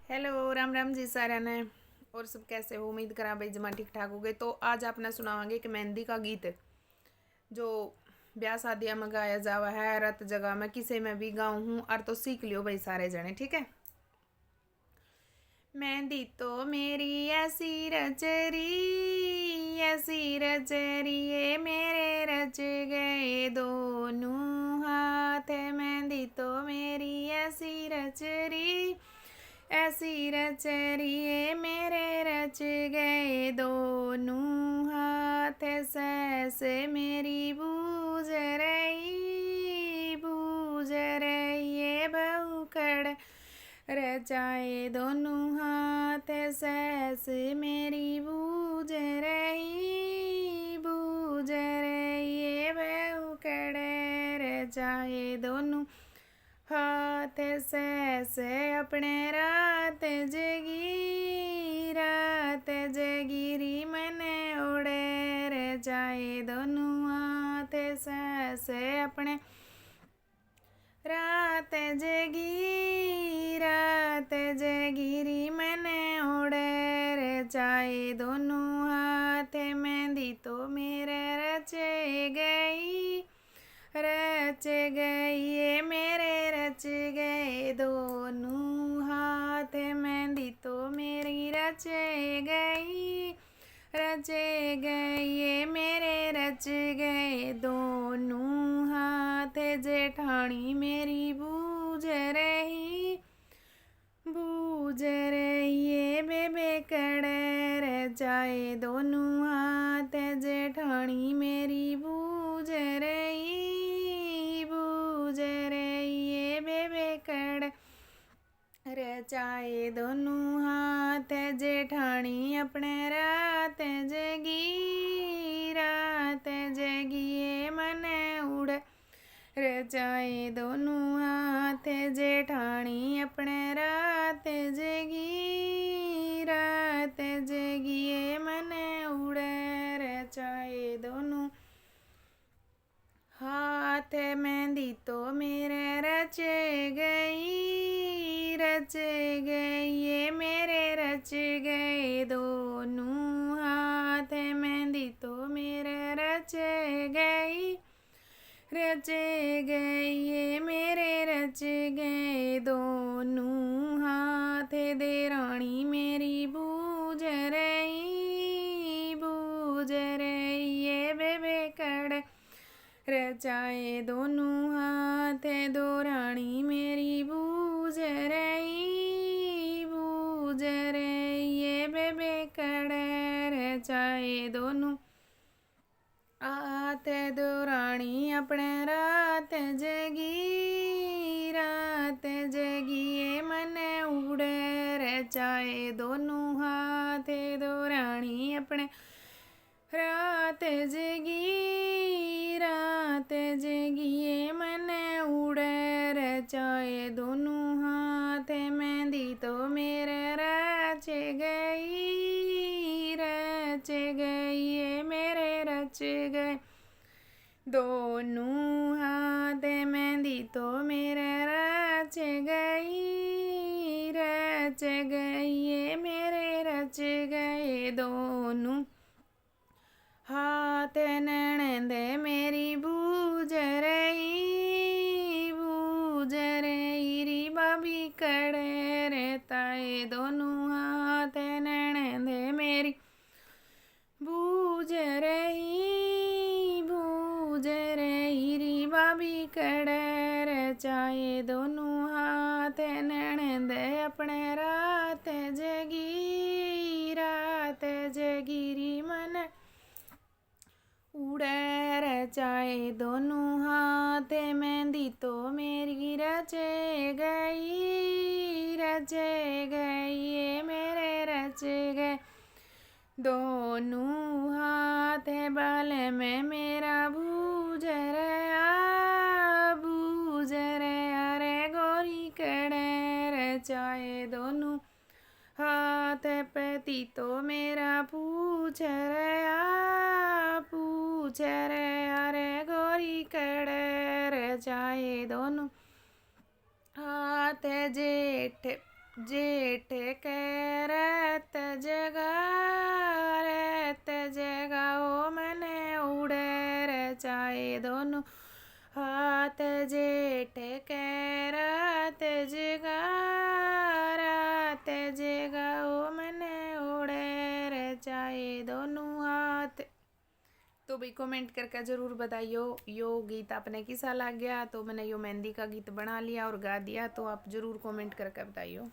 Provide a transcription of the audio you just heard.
Hello, Ram Ram ji साਰਿਆਂ ने। और सब कैसे हो? उम्मीद करा भाई जमा ठीक ठाक हो गए। तो आज आपने सुनावांगे एक मेहंदी का गीत जो ब्याह शादियाँ में गाया जावा है। रत जगह में किसे में भी गाऊँ हूँ और तो सीख लियो भाई सारे जने, ठीक है। मेहंदी तो मेरी ऐसी रचरी ये मेरे रच गए दोनों हाथ। मेहंदी तो मेरी ऐसी रचरी ये मेरे रच गए दोनों हाथ। सैसे मेरी बूझ रही ये बहू कड़ रचाए दोनों हाथ। सैस मेरी बूझ रही ये बहू कड़े रचाए दोनों हाथ। सैसे अपने रात जगीरी मने उड़े रचाए दोनों हाथ। सैसे अपने रात जगीरी मने उड़े रचाए दोनों हाथ। मेहंदी तो मेरे रच गई ये मेरे रच गए दोनों हाथ। मेहंदी तो मेरी रच गई ये मेरे रच गए दोनों हाथ। जेठानी मेरी बूझ रही ये बेबे कड़े रचाए दोनों हाथ। जेठानी मेरी बूझ रही ये बेबे कड़े रचाए दोनों हाथ। जेठानी अपने रात जगी मने उड़ रचाए दोनों हाथ। जेठानी अपने रात जगी मने उड़े रचाए दोनों हाथ। मेहंदी तो मेरे रच गई ये मेरे रच गए दोनों हाथ। मेहंदी तो मेरे रच गई ये मेरे रच गए दोनों हाथ। देरानी मेरी बूझ रही ये बेबे कड़ रचाए दोनों हाथ। दोरानी मेरी बूझ रही ये बेबे कड़ रचाए दोनों हाथ। दोरानी अपने रात जगी मने उड़े रचाए दोनों हाथ। दोरानी अपने रात जगी मने उड़े रचाए दोनों हाथ। मेहंदी तो मेरे रच गई ये मेरे रच गए दोनों हाथ। मेहंदी तो मेरे रच गई ये मेरे रच गए दोनों हाथ। ननद मेरी बूझ रही री बाबी कड़े रहताए दोनों हाथ। ननद मेरी बूझ रही री बाबी कड़े रचाए दोनों हाथ। ननद अपने रात जगी मन उड़े रचाए दोनों हाथ। मेहंदी तो मेरी रच गई ये मेरे रच गए दोनों हाथ। बाल में मेरा बूझ रहा रे गोरी कड़े रचाए दोनों हाथ। पति तो मेरा पूछ रहा रे गोरी कड़े रचाए दोनों हाथ। जेठ जेठ के रत जगा ओ मैंने उड़े रे चाहे दोनों हाथ। जेठ के रत जगा ओ मैंने उड़े रे चाहे दोनों हाथ। तो भाई कमेंट करके ज़रूर बताइयो यो गीत आपने कैसा लग गया। तो मैंने यो मेहंदी का गीत बना लिया और गा दिया, तो आप ज़रूर कमेंट करके बताइयो।